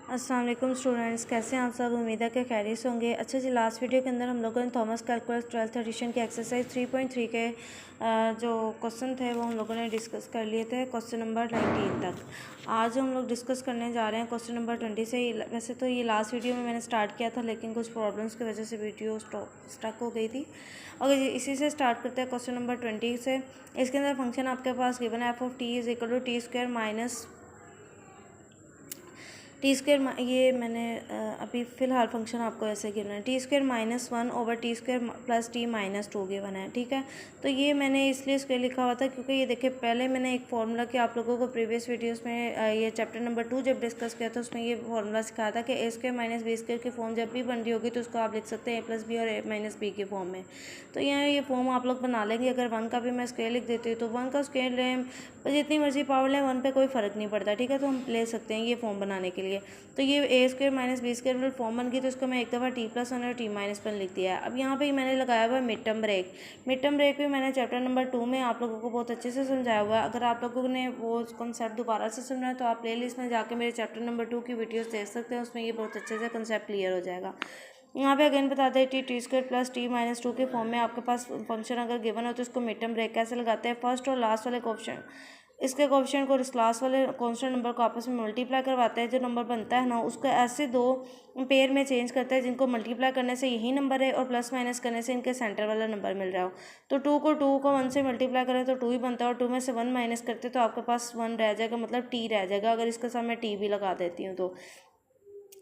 अस्सलाम वालेकुम स्टूडेंट्स, कैसे हैं आप सब। उम्मीद है कि खैरियत से होंगे। अच्छा जी, लास्ट वीडियो के अंदर हम लोगों ने थॉमस कैलकुलस 12th एडिशन की एक्सरसाइज 3.3 के जो क्वेश्चन थे वो हम लोगों ने डिस्कस कर लिए थे क्वेश्चन नंबर 19 तक। आज हम लोग डिस्कस करने जा रहे हैं क्वेश्चन नंबर 20 से। वैसे तो ये लास्ट वीडियो में मैंने स्टार्ट किया था, लेकिन कुछ प्रॉब्लम्स की वजह से वीडियो स्टक हो गई थी। और इसी से स्टार्ट करते हैं क्वेश्चन नंबर 20 से। इसके अंदर फंक्शन आपके पास गिवन है f(t) = t² माइनस t²। ये मैंने अभी फ़िलहाल फंक्शन आपको ऐसे गिवन है t² - 1 over t² + t - 2 given है। ठीक है, तो ये मैंने इसलिए स्क्वायर लिखा हुआ था क्योंकि ये देखिए पहले मैंने एक फार्मूला कि आप लोगों को प्रीवियस वीडियोस में ये चैप्टर नंबर 2 जब डिस्कस किया था उसमें ये फार्मूला सिखाया था कि a² - b² की फॉर्म जब भी बन रही होगी तो उसको आप लिख सकते हैं a + b और a - b की फॉर्म में। तो यहाँ ये फॉर्म आप लोग बना लेंगे। अगर 1 का भी मैं स्क्वायर लिख देती हूँ तो 1 का स्क्वायर लें, जितनी मर्जी पावर लें, 1 पे कोई फ़र्क नहीं पड़ता। ठीक है, तो हम ले सकते हैं ये फॉर्म बनाने के लिए। तो ये a² - b² फॉर्म बन गई, तो इसको मैं एक दफ़ा t+1 और t-1 लिख दिया है। अब यहाँ पे मैंने लगाया हुआ है mid term break. Mid term break भी मैंने चैप्टर नंबर 2 में आप लोगों को बहुत अच्छे से समझाया हुआ है। अगर आप लोगों ने वो कॉन्सेप्ट दोबारा से सुनना है तो आप प्लेलिस्ट में जाके मेरे चैप्टर नंबर 2 की वीडियोज़ देख सकते हैं, उसमें ये बहुत अच्छे से कंसेप्ट क्लियर हो जाएगा। यहाँ पे अगेन बता दें t² + t-2 के फॉर्म में आपके पास फंक्शन अगर गिवन हो तो इसको मिड टर्म ब्रेक कैसे लगाते हैं। फर्स्ट और लास्ट वाले कोएफिशिएंट, इसके कोएफिशिएंट को इस लास्ट वाले कांस्टेंट नंबर को आपस में मल्टीप्लाई करवाते हैं। जो नंबर बनता है ना उसको ऐसे दो पेयर में चेंज करते हैं जिनको मल्टीप्लाई करने से यही नंबर है और प्लस माइनस करने से इनके सेंटर वाला नंबर मिल रहा हो। तो 2 को 1 से मल्टीप्लाई करें तो 2 ही बनता है, और 2 में से 1 माइनस करते तो आपके पास 1 रह जाएगा, मतलब t रह जाएगा। अगर इसके साथ मैं t भी लगा देती हूँ तो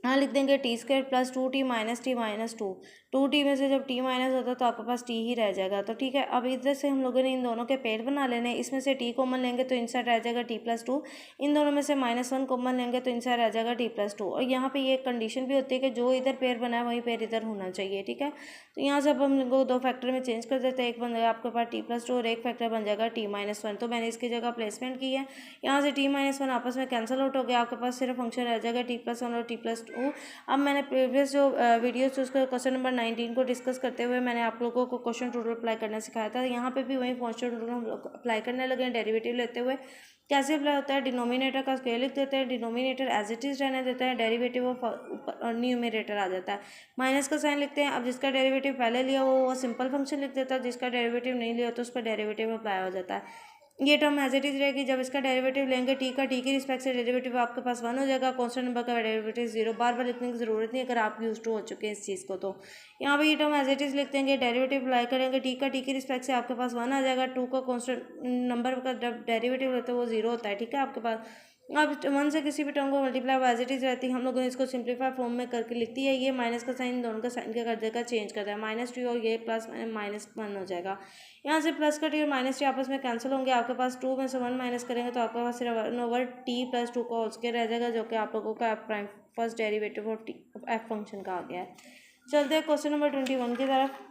हाँ लिख देंगे t² + 2t - t-2। 2t में से जब t माइनस होता है तो आपके पास t ही रह जाएगा। तो ठीक है, अब इधर से हम लोगों ने इन दोनों के पेयर बना लेने। इसमें से t कॉमन लेंगे तो इनसाइड रह जाएगा t+2। इन दोनों में से -1 कॉमन लेंगे तो इनसाइड रह जाएगा t+2। और यहाँ पे ये कंडीशन भी होती है कि जो इधर पेयर बना है वही पेयर इधर होना चाहिए। ठीक है, तो यहाँ से अब हम लोग 2 फैक्टर में चेंज कर देते हैं। एक बन जाएगा आपके पास t+2 और एक फैक्टर बन जाएगा t-1। तो मैंने इसकी जगह प्लेसमेंट की है। यहाँ से t-1 आपस में कैंसिल आउट हो गया, आपके पास सिर्फ फंक्शन रह जाएगा t+1 और t+2। अब मैंने प्रीवियस जो वीडियोस उसका क्वेश्चन नंबर 19 को डिस्कस करते हुए मैंने आप लोगों को क्वेश्चन रूल अप्लाई करना सिखाया था। यहाँ पे भी वही क्वेश्चन रूल हम लोग अप्लाई करने लगे हैं। डेरिवेटिव लेते हुए कैसे अप्लाई होता है, डिनोमिनेटर का स्क्वायर लिख देते हैं, डिनोमिनेटर एज इट इज़ रहने देते हैं, डेरिवेटिव ऑफ न्यूमरेटर आ जाता है, माइनस का साइन लिखते हैं। अब जिसका डेरिवेटिव पहले लिया वो सिंपल फंक्शन लिख देता है, जिसका डेरिवेटिव नहीं लिया तो उसका डेरिवेटिव अप्लाई हो जाता है। ये टर्म एज इट इज रहेगी। जब इसका डेरिवेटिव लेंगे t की रिस्पेक्ट से डेरिवेटिव आपके पास 1 हो जाएगा। कांस्टेंट नंबर का डेरिवेटिव 0। बार बार लिखने की जरूरत नहीं अगर आप यूज टू हो चुके हैं इस चीज़ को। तो यहाँ पे ये टर्म एज इट इज लिख देंगे, डेरिवेटिव अप्लाई करेंगे, t की रिस्पेक्ट से आपके पास 1 आ जाएगा। 2 का कांस्टेंट नंबर का जब डेरिवेटिव होता है वो 0 होता है। ठीक है, आपके पास अब 1 से किसी भी टर्म को मल्टीप्लाई एज इट इज रहती है। हम लोगों ने इसको सिंप्लीफाई फॉर्म में करके लिखती है। ये माइनस का साइन दोनों का साइन क्या कर देगा, चेंज करता है, -2 और ये +-1 हो जाएगा। यहाँ से प्लस का t और -t आपस में कैंसिल होंगे। आपके पास 2 में से 1 माइनस करेंगे तो आपके पास सिर्फ 1/t + 2 का होल स्क्वायर रह जाएगा, जो कि आप लोगों का prime first derivative of f function का आ गया है। चलते हैं क्वेश्चन नंबर 21 की तरफ।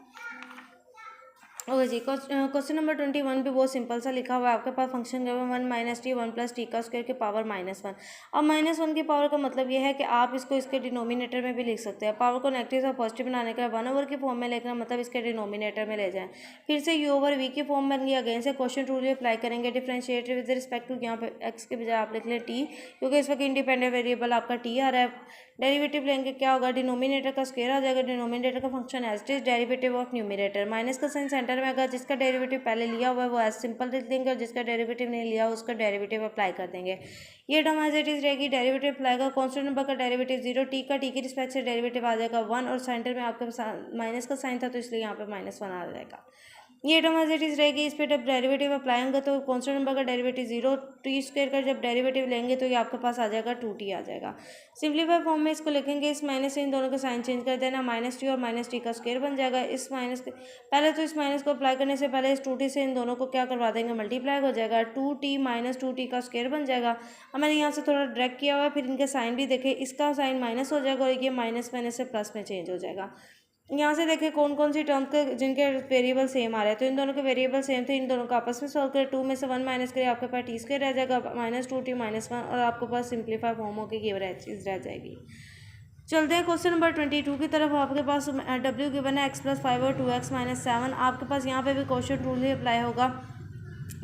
ओके जी, क्वेश्चन नंबर 21 भी बहुत सिंपल सा लिखा हुआ है। आपके पास फंक्शन जो है 1 - t 1 + t का स्क्वायर की पावर -1। अब -1 की पावर का मतलब ये है कि आप इसको इसके डिनोमिनेटर में भी लिख सकते हैं। पावर को नेगेटिव से पॉजिटिव बनाने का 1/, की फॉर्म में लिखना मतलब इसके डिनोमिनेटर में ले जाएं। फिर से u/v की फॉर्म बन गई। अगेन से क्वेश्चन रूल अप्लाई करेंगे। डिफरेंशिएट विद रिस्पेक्ट टू, यहाँ पे x के बजाय आप लिख लें t, क्योंकि इस वक्त इंडिपेंडेंट वेरिएबल आपका t आ रहा है। डेरिवेटिव लेंगे, क्या होगा, डिनोमिनेटर का स्क्वायर आ जाएगा। डिनोमिनेटर का function as it is derivative of numerator. Minus का साइन सेंटर में, अगर जिसका डेरिवेटिव पहले लिया हुआ है वो एज सिंपल लिख देंगे, और जिसका डेरिवेटिव नहीं लिया उसका डेरिवेटिव अप्लाई कर देंगे। ये टर्म एज इट इज रहेगी। डेरिवेटिव अप्लाई का, कांस्टेंट नंबर का डेरिवेटिव 0, t की रिस्पेक्ट से डेरिवेटिव आ जाएगा 1, और सेंटर में आपके माइनस का साइन था तो इसलिए यहाँ पे -1 आ जाएगा। ये टर्म एज इट इज रहेगी। इस पर जब डेरिवेटिव अप्लाई होंगे तो कांस्टेंट नंबर का डेरिवेटिव 0, t² का जब डेरिवेटिव लेंगे तो ये आपके पास आ जाएगा 2t आ जाएगा। सिंप्लीफाई फॉर्म में इसको लिखेंगे। इस माइनस से इन दोनों का साइन चेंज कर देना, -t और -t का स्क्वायर बन जाएगा। इस माइनस के पहले तो इस माइनस को अप्लाई करने से पहले इस 2t से इन दोनों को क्या करवा देंगे, मल्टीप्लाई हो जाएगा। 2t - 2t का स्क्वायर बन जाएगा। अब मैंने यहाँ से थोड़ा ड्रैग किया हुआ है, फिर इनके साइन भी देखे, इसका साइन माइनस हो जाएगा और ये माइनस से प्लस में चेंज हो जाएगा। यहाँ से देखें कौन कौन सी टर्म के जिनके वेरिएबल सेम आ रहे हैं। तो इन दोनों के वेरिएबल सेम थे, इन दोनों को आपस में सॉल्व करें। 2 में से 1 माइनस करें, आपके पास t² रह जाएगा, -2t - 1, और आपके पास सिंप्लीफाई फॉर्म होकर ये चीज़ रह जाएगी। चलते हैं क्वेश्चन नंबर 22 की तरफ। आपके पास w गिवन है x + 5 और 2x - 7। आपके पास यहाँ पे भी क्वेश्चन रूल ही अप्लाई होगा।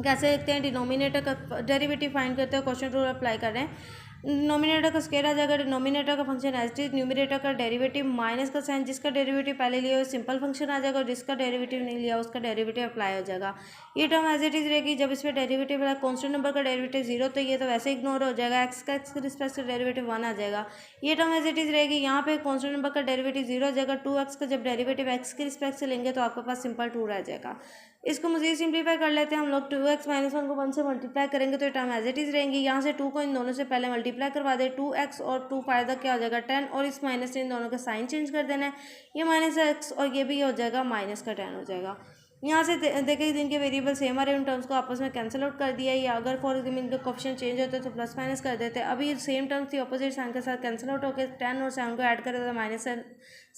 कैसे लिखते हैं, डिनोमिनेटर का डेरिवेटिव फाइंड करते हैं, क्वेश्चन रूल अप्लाई कर रहे हैं। डिनोमिनेटर का स्क्वायर आ जाएगा, डिनोमिनेटर का function as it is, numerator का डेरिवेटिव माइनस का साइन, जिसका डेरिवेटिव पहले लिया हो सिंपल फंक्शन आ जाएगा और जिसका डेरिवेटिव नहीं लिया उसका डेरिवेटिव अप्लाई हो जाएगा। ये टर्म एज इट इज रहेगी। जब इसमें डेरिवेटिव है कॉन्स्टेंट नंबर का डेरिवेटिव 0 तो ये तो वैसे इग्नोर हो जाएगा, एक्स का एक्स के रिस्पेक्ट से डेरिवेटिव 1 आ जाएगा। ये टर्म एज इट इज रहेगी। यहाँ पे कॉन्स्टेंट नंबर का डेरिवेटिव 0 हो जाएगा, 2x का जब डेरिवेटिव एक्स के रिस्पेक्ट से लेंगे तो आपके पास सिंपल 2 रह जाएगा। इसको मज़ीद सिंप्लीफाई कर लेते हैं हम लोग। 2x माइनस 1 को 1 से मल्टीप्लाई करेंगे तो टर्म एज इट इज़ रहेंगी। यहाँ से 2 को इन दोनों से पहले मल्टीप्लाई करवा दे, 2x और 2 फायदा क्या हो जाएगा 10, और इस माइनस से इन दोनों का साइन चेंज कर देना है, ये माइनस x और ये भी हो जाएगा माइनस का 10 हो जाएगा। यहाँ से देखें जिनके वेरिएबल सेम आ रहे हैं उन टर्म्स को आपस में कैंसिल आउट कर दिया, या अगर फॉर एग्जाम्पल इनका कोएफिशिएंट चेंज होता है तो प्लस माइनस कर देते हैं। अभी सेम टर्म्स थी अपोजिट साइन के साथ कैंसिल आउट होकर 10 और 7 को ऐड करें तो माइनस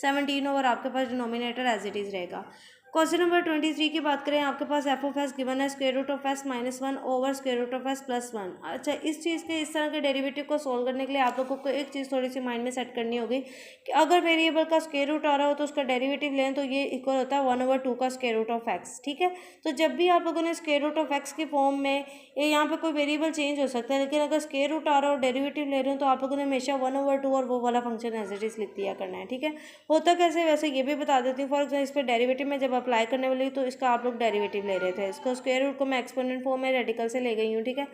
17 और आपके पास डिनोमिनेटर एज इट इज़ रहेगा। क्वेश्चन नंबर 23 की बात करें, आपके पास एफ ऑफ एस गिवन है square root of S minus 1 over square root of S plus 1। अच्छा, इस चीज़ के इस तरह के डेरिवेटिव को सोल्व करने के लिए आप लोगों को एक चीज़ थोड़ी सी माइंड में सेट करनी होगी कि अगर वेरिएबल का स्क्वायर रूट आ रहा हो तो उसका डेरिवेटिव लें तो ये इक्वल होता है 1/2 का स्क्वायर रूट ऑफ एक्स। ठीक है, तो जब भी आप लोगों ने स्क्वायर रूट ऑफ एक्स की फॉर्म में, यहाँ पे कोई वेरिएबल चेंज हो सकता है, लेकिन अगर स्क्वायर रूट आ रहा हो डेरिवेटिव ले रहे हो तो आप लोगों ने हमेशा 1/2 और वो वाला फंक्शन एज इट इज लिख दिया करना है। ठीक है, होता कैसे वैसे ये भी बता देती हूँ। फॉर एग्जाम्पल इस पर डेरिवेटिव में जब अप्लाई करने वाली तो इसका आप लोग डेरिवेटिव ले रहे थे, इसको स्क्वायर रूट को मैं एक्सपोनेंट फॉर्म में रेडिकल से ले गई हूँ। ठीक है,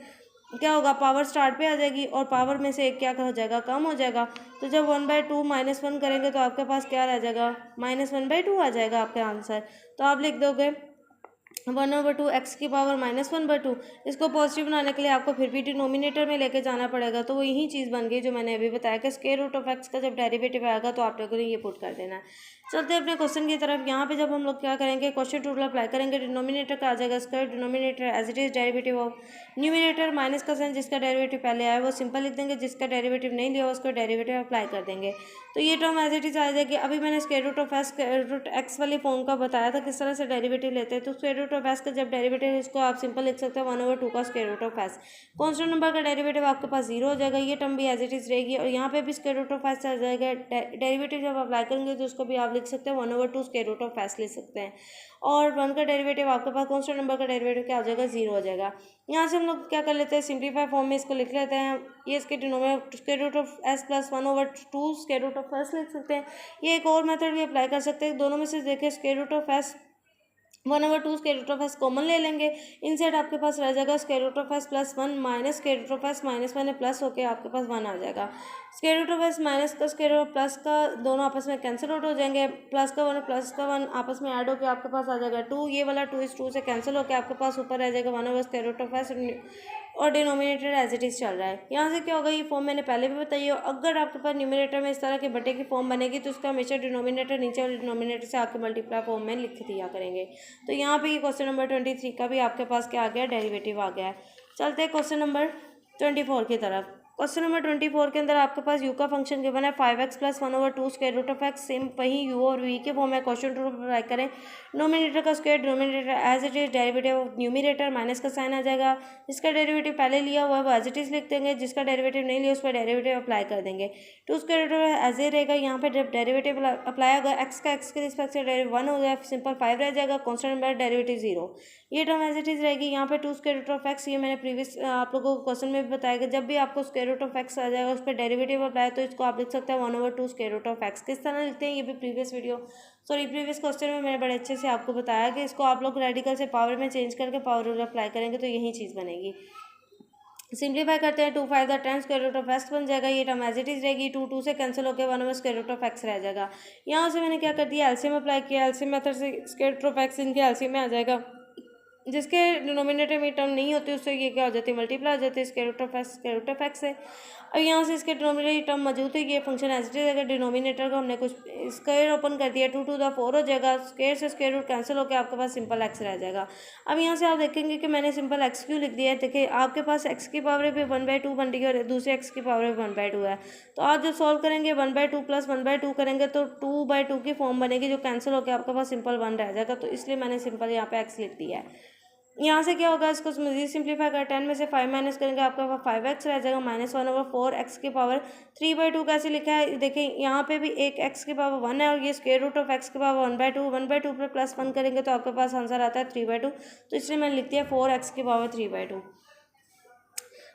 क्या होगा, पावर स्टार्ट पे आ जाएगी और पावर में से एक क्या हो जाएगा, कम हो जाएगा। तो जब 1/2 माइनस 1 करेंगे तो आपके पास क्या रह जाएगा, -1/2 आ जाएगा आपका आंसर। तो आप लिख दोगे 1/2 एक्स की पावर -1/2। इसको पॉजिटिव बनाने के लिए आपको फिर भी डिनोमिनेटर में लेके जाना पड़ेगा, तो वो यही चीज़ बन गई जो मैंने अभी बताया कि स्क्वायर रूट ऑफ एक्स का जब डेरिवेटिव आएगा तो आप लोगों ने ये पुट कर देना है। चलते हैं अपने क्वेश्चन की तरफ। यहाँ पे जब हम लोग क्या करेंगे, क्वेश्चन रूल अप्लाई करेंगे, डिनोमिनेटर का आ जाएगा square, denominator as it is derivative of numerator minus का साइन, जिसका डेरिवेटिव पहले आया वो सिंपल लिख देंगे, जिसका डेरिवेटिव नहीं लिया उसको डेरिवेटिव अप्लाई कर देंगे। तो ये टर्म एज इट इज आ जाएगी। अभी मैंने square root of S square root X वाली फॉर्म का बताया था किस तरह से डेरिवेटिव लेते हैं। तो स्क्वायर रूट ऑफ एस का जब डेरिवेटिव है इसको आप सिंपल लिख सकते हैं 1/2 का square root of S. Constant number का डेरिवेटिव आपके पास 0 हो जाएगा, ये टर्म भी एज इट इज रहेगी और यहाँ पे भी स्क्वायर रूट ऑफ एस आ जाएगा। डेरिवेटिव जब अप्लाई करेंगे तो उसको भी आप लिख सकते हैं 1/2 स्क्वायर रूट ऑफ एस लिख सकते हैं। और 1 का डेरिवेटिव आपके पास कॉन्स्टेंट नंबर का डेरिवेटिव क्या हो जाएगा, 0 हो जाएगा। यहाँ से हम लोग क्या कर लेते हैं, सिंप्लीफाई फॉर्म में इसको लिख लेते हैं। ये इसके denominator square root of S plus 1/2 square root of S लिख सकते हैं। ये एक और मेथड भी अप्लाई कर सकते हैं, दोनों में से देखिए square root of S 1/2 square root of S common ले लेंगे, इनसाइड आपके पास रह जाएगा square root of S plus 1 minus square root of S minus 1 है, प्लस होकर आपके पास 1 आ जाएगा। Square root of S minus का स्क्वायर रूट प्लस का दोनों आपस में कैंसिल आउट हो जाएंगे, प्लस का 1 और प्लस का 1 आपस में ऐड होकर आपके पास आ जाएगा 2, ये वाला 2 इस 2 से कैंसिल होकर आपके पास ऊपर रह जाएगा 1/2 स्क्वायर रूट ऑफ एस और डिनोमिनेटर एज इट इज चल रहा है। यहाँ से क्या होगा, ये फॉर्म मैंने पहले भी बताई है, अगर आपके पास न्यूमिनेटर में इस तरह के बटे की फॉर्म बनेगी तो उसका हमेशा डिनोमिनेटर नीचे वाले डिनोमिनेटर से आके मल्टीप्लाई फॉर्म में लिख दिया करेंगे। तो यहाँ पे ये क्वेश्चन नंबर 23 का भी आपके पास क्या आ गया, डेरिवेटिव आ गया है। चलते हैं क्वेश्चन नंबर 24 की तरफ। क्वेश्चन नंबर 24 के अंदर आपके पास यू का फंक्शन गिवन है 5x plus 1/2 square root of X, same वही यू और वी के फॉर्म में क्वेश्चन रूल अप्लाई करें। नोमिनेटर का square, denominator as it is, derivative of numerator minus का साइन आ जाएगा, जिसका डेरिवेटिव पहले लिया हुआ है वो एज इट इज लिख देंगे, जिसका डेरिवेटिव नहीं लिया उस पर डेरिवेटिव अप्लाई कर देंगे। 2 स्क्वायर रूट एज ए रहेगा, यहाँ पे जब डेरिवेटिव अप्लाई होगा एक्स का एक्स के रिस्पेक्ट से डेरिवेटिव 1 हो जाए, सिंपल 5 रह जाएगा, कॉन्स्टेंट नंबर डेरिवेटिव 0, ये टर्म एज इट इज रहेगी। यहाँ पे 2 स्क्वायर रूट ऑफ एक्स, ये मैंने प्रीवियस आप लोगों को क्वेश्चन में भी बताया कि जब भी आपको स्क्वायर रूट ऑफ एक्स आ जाएगा उस पर डेरिवेटिव अप्लाई तो इसको आप लिख सकते हैं 1/2 स्क्वायर रूट ऑफ एक्स। किस तरह लिखते हैं ये भी प्रीवियस क्वेश्चन में मैंने बड़े अच्छे से आपको बताया कि इसको आप लोग रेडिकल से पावर में चेंज करके पावर रूल अप्लाई करेंगे तो यही चीज़ बनेगी। सिंप्लीफाई करते हैं, 2 5 10 स्क्वायर रूट ऑफ एक्स बन जाएगा, ये टर्म एज इट इज रहेगी, 2 से कैंसिल होकर 1 स्क्वायर रूट ऑफ एक्स रह जाएगा। यहाँ से मैंने क्या कर दिया, एलसीएम अप्लाई किया, एलसीएम मेथड से स्क्वायर रूट ऑफ एक्स इनके एलसीएम में आ जाएगा, जिसके डिनोमिनेटर में टर्म नहीं होती उससे ये क्या हो जाती है, मल्टीप्लाई हो जाती है स्क्वायर रूट ऑफ एक्स से। अब यहाँ से इसके डिनोमिनेटर टर्म मौजूद है, ये फंक्शन एज इट इज, अगर डिनोमिनेटर को हमने कुछ स्क्वायर ओपन कर दिया 2 to the 4 हो जाएगा, स्क्वायर से स्क्वायर रूट कैंसिल होकर आपके पास सिंपल एक्स रह जाएगा। अब यहाँ से आप देखेंगे कि मैंने सिंपल एक्स क्यों लिख दिया है, देखिए आपके पास एक्स की पावर भी 1/2 बन रही है और दूसरे एक्स की पावर भी 1/2 है, तो आप जब सॉल्व करेंगे 1/2 प्लस 1/2 करेंगे तो 2/2 की फॉर्म बनेगी जो कैंसिल होकर आपके पास सिंपल 1 रह जाएगा, तो इसलिए मैंने सिंपल यहाँ पे एक्स लिख दिया है। यहाँ से क्या होगा, इसको मजीद सिंप्लीफाई कर 10 में से 5 माइनस करेंगे आपका 5x रह जाएगा, -1/4 x की पावर 3/2 कैसे लिखा है, देखिए यहाँ पे भी एक x की पावर 1 है और ये स्क्वायर रूट ऑफ x की पावर 1/2 पर प्लस 1 करेंगे तो आपके पास आंसर आता है 3/2, तो इसलिए मैंने लिख दिया 4x की पावर 3/2।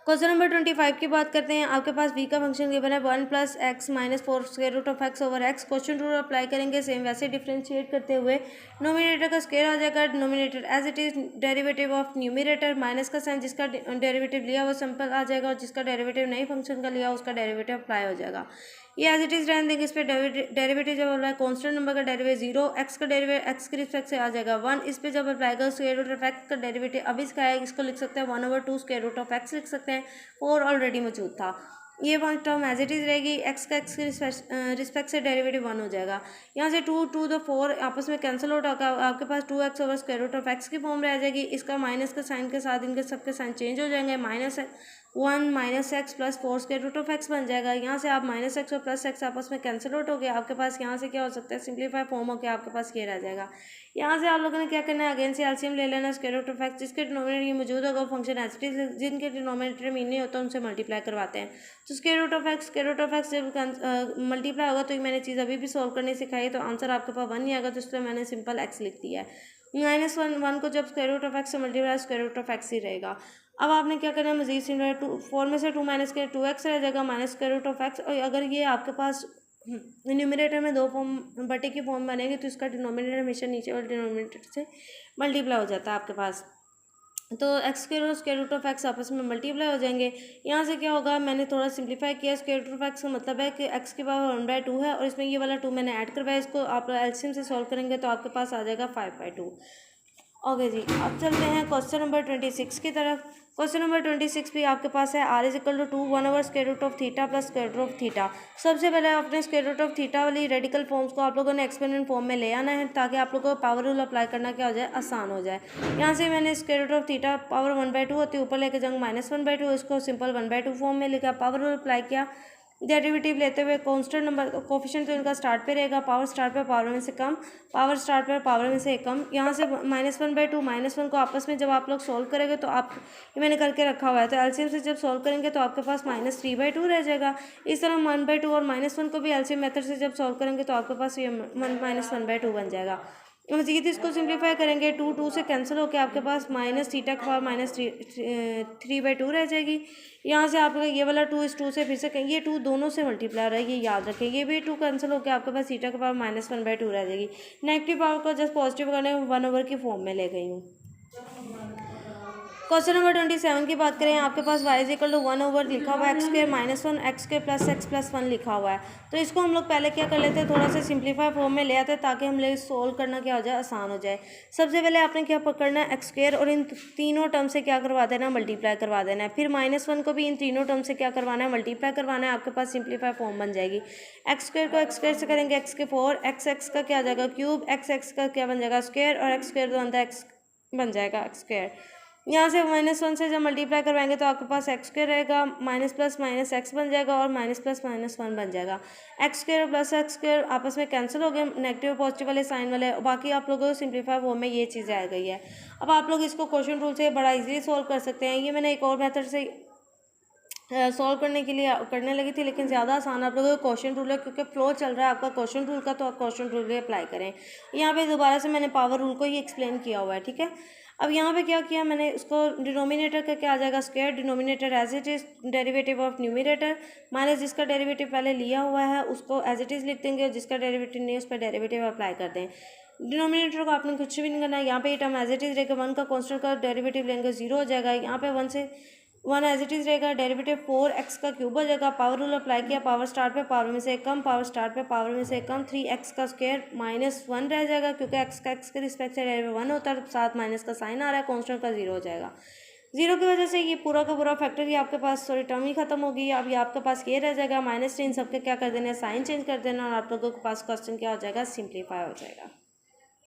क्वेश्चन नंबर 25 की बात करते हैं। आपके पास v का फंक्शन गिवन है 1 + x - 4 square root of x over x। Question rule apply करेंगे सेम वैसे डिफ्रेंशिएट करते हुए। नोमिनेटर का स्क्वायर आ जाएगा, denominator as it is, derivative of numerator, minus का साइन जिसका डेरिवेटिव लिया वो सिंपल आ जाएगा, और जिसका डेरिवेटिव नहीं फंक्शन का लिया उसका डेरिवेटिव अप्लाई हो जाएगा। ये एज इट इज रहने देंगे। इस पर डेरिवेटिव जब अप्लाई, कॉन्स्टेंट नंबर का डेरिवेटिव 0, एक्स का डेरिवेटिव एक्स के रिस्पेक्ट से आ जाएगा 1। इस पे जब अप्लाई करेगा स्क्वायर रूट ऑफ एक्स का डेरिवेटिव अभी इसका है, इसको लिख सकते हैं 1/2 स्क्वायर रूट ऑफ एक्स लिख सकते हैं, 4 ऑलरेडी मौजूद था। ये one term as it is रहेगी, एक्स का एक्स के रिस्पेक्ट से डेरिवेटिव 1 हो जाएगा। यहाँ से 2 2 द 4 आपस में कैंसिल आउट होगा, आपके पास 2x over square root of X की फॉर्म रह जाएगी। इसका माइनस का साइन के साथ इनके सबके साइन चेंज हो जाएंगे, -1 - x + 4 square root of X बन जाएगा। यहाँ से आप -x और +x आपस में कैंसिल आउट हो गया, आपके पास यहाँ से क्या हो सकता है, सिंप्लीफाई फॉर्म होकर आपके पास ये रह जाएगा। यहाँ से आप लोगों ने क्या करना है, अगेन से एलसीएम ले लेना, स्क्वायर रूट ऑफ एक्स जिसके डिनोमिनेटर मौजूद होगा फंक्शन एज इट इज, जिनके डिनोमिनेटर मीन नहीं होता उनसे मल्टीप्लाई करवाते हैं। तो स्क्वायर रूट ऑफ एक्स जब मल्टीप्लाई होगा, तो ये मैंने चीज़ अभी भी सॉल्व करने सिखाई, तो आंसर आपके पास 1 ही आएगा, तो इसलिए मैंने सिंपल एक्स लिख दिया है। -1 को जब स्क्वायर रूट ऑफ एक्स से multiply, square root of x ही रहेगा। अब आपने क्या करना है, मजीद सिंपल 4 में से 2 माइनस के 2x रह जाएगा, minus square root of X. और अगर ये आपके पास न्यूमरेटर में 2 फॉर्म बटे की फॉर्म बनेगी, तो इसका डिनोमिनेटर हमेशा नीचे वाले डिनोमिनेटर से मल्टीप्लाई हो जाता है आपके पास। तो एक्स स्क्वायर और स्क्वायर रूट ऑफ एक्स आपस में मल्टीप्लाई हो जाएंगे। यहाँ से क्या होगा, मैंने थोड़ा सिंप्लीफाई किया, स्क्वायर रूट ऑफ एक्स का मतलब है कि एक्स की पावर 1/2 है, और इसमें ये वाला 2 मैंने ऐड करवाया। इसको आप एलसीएम से सॉल्व करेंगे तो आपके पास आ जाएगा 5/2। ओके जी, अब चलते हैं क्वेश्चन नंबर 26 की तरफ। क्वेश्चन नंबर 26 भी आपके पास है, r = 2 1/स्क्वायर root of theta plus square root of theta. सबसे पहले आपने स्क्वायर रूट ऑफ थीटा वाली रेडिकल फॉर्म्स को आप लोगों ने एक्सपोनेंट फॉर्म में ले आना है, ताकि आप लोगों को पावर रूल अप्लाई करना क्या हो जाए, आसान हो जाए। यहाँ से मैंने square root of theta power 1/2 होती है, ऊपर लेके जाऊँगा -1/2, इसको सिंपल 1/2 फॉर्म में लिखा, पावर रूल अप्लाई किया। डेरिवेटिव लेते हुए कांस्टेंट नंबर कोफिशिएंट तो इनका स्टार्ट पे रहेगा, पावर स्टार्ट पे पावर में से कम, पावर स्टार्ट पे पावर में से कम। यहाँ से -1/2 -1 को आपस में जब आप लोग सॉल्व करेंगे, तो आप ये मैंने करके रखा हुआ है, तो एलसीएम से जब सॉल्व करेंगे तो आपके पास -3/2 रह जाएगा। इस तरह 1/2 और -1 को भी एलसीएम मेथड से जब सॉल्व करेंगे तो आपके पास ये -1/2 बन जाएगा। मजीद इसको सिंप्लीफाई करेंगे, 2 2 से कैंसिल होकर आपके पास -थीटा की पावर -3/2 रह जाएगी। यहाँ से आपका ये वाला 2 इस 2 से फिर से कहेंगे, ये 2 दोनों से मल्टीप्लाई रहा है, ये याद रखें। ये भी 2 कैंसिल होकर आपके पास थीटा की पावर -1/2 रह जाएगी। नेगेटिव पावर को जस्ट पॉजिटिव करने 1/, की फॉर्म में ले गई हूँ। क्वेश्चन नंबर 27 की बात करें, आपके पास y = 1/, लिखा हुआ है x² - 1 x² + x + 1 लिखा हुआ है। तो इसको हम लोग पहले क्या कर लेते हैं, थोड़ा सा सिंप्लीफाई फॉर्म में ले आते हैं, ताकि हम लोग सोल्व करना क्या हो जाए, आसान हो जाए। सबसे पहले आपने क्या पकड़ना है, x² और इन तीनों टर्म से क्या करवा देना, मल्टीप्लाई करवा देना है। फिर -1 को भी इन तीनों टर्म से क्या करवाना है, मल्टीप्लाई करवाना है। आपके पास सिंप्लीफाई फॉर्म बन जाएगी। x² को x² से करेंगे x⁴, x का क्या आ जाएगा क्यूब, x का क्या बन जाएगा स्क्वायर, और x² तो बनता है x बन जाएगा x²। यहाँ से -1 से जब मल्टीप्लाई करवाएंगे तो आपके पास x² रहेगा, माइनस प्लस माइनस x बन जाएगा, और माइनस प्लस माइनस 1 बन जाएगा। x² और प्लस x² आपस में कैंसिल हो गए, नेगेटिव पॉजिटिव वाले साइन वाले। बाकी आप लोगों को सिंप्लीफाई फॉर्म में ये चीज़ आ गई है। अब आप लोग इसको क्वेश्चन रूल से बड़ा इजीली सॉल्व कर सकते हैं। ये मैंने एक और मेथड से सॉल्व करने के लिए करने लगी थी, लेकिन ज़्यादा आसान आप लोगों को क्वेश्चन रूल है, क्योंकि फ्लो चल रहा है आपका क्वेश्चन रूल का, तो आप क्वेश्चन रूल ही अप्लाई करें। यहाँ पे दोबारा से मैंने पावर रूल को ही एक्सप्लेन किया हुआ है, ठीक है। अब यहाँ पे क्या किया मैंने, इसको डिनोमिनेटर का क्या आ जाएगा square, denominator as it is, derivative of numerator minus जिसका डेरिवेटिव पहले लिया हुआ है उसको एज इट इज़ लिख देंगे, और जिसका डेरिवेटिव नहीं उस पर डेरिवेटिव अप्लाई कर दें। डिनोमिनेटर को आपने कुछ भी नहीं करना है। यहाँ पे ये टर्म एज इट इज रहेगा, 1 का कॉन्स्टेंट का डेरिवेटिव लेंगे 0 हो जाएगा। यहाँ पे 1 एज इट इज रहेगा, डेरिवेटिव 4x का क्यूब हो जाएगा। पावर रूल अप्लाई किया, पावर स्टार्ट पे पावर में से कम, पावर स्टार्ट पे पावर में से कम, 3x का स्क्वायर -1 रह जाएगा, क्योंकि x का x के रिस्पेक्ट से डेरिवेटिव 1 होता है, तो साथ माइनस का साइन आ रहा है, कॉन्स्टेंट का 0 हो जाएगा। 0 की वजह से ये पूरा का पूरा फैक्टर ही आपके पास टर्म ही खत्म होगी। अब ये आपके पास ये रह जाएगा, -3 सबके क्या कर देना है, साइन चेंज कर देना, और आप लोगों के पास क्वेश्चन क्या हो जाएगा, सिंप्लीफाई हो जाएगा।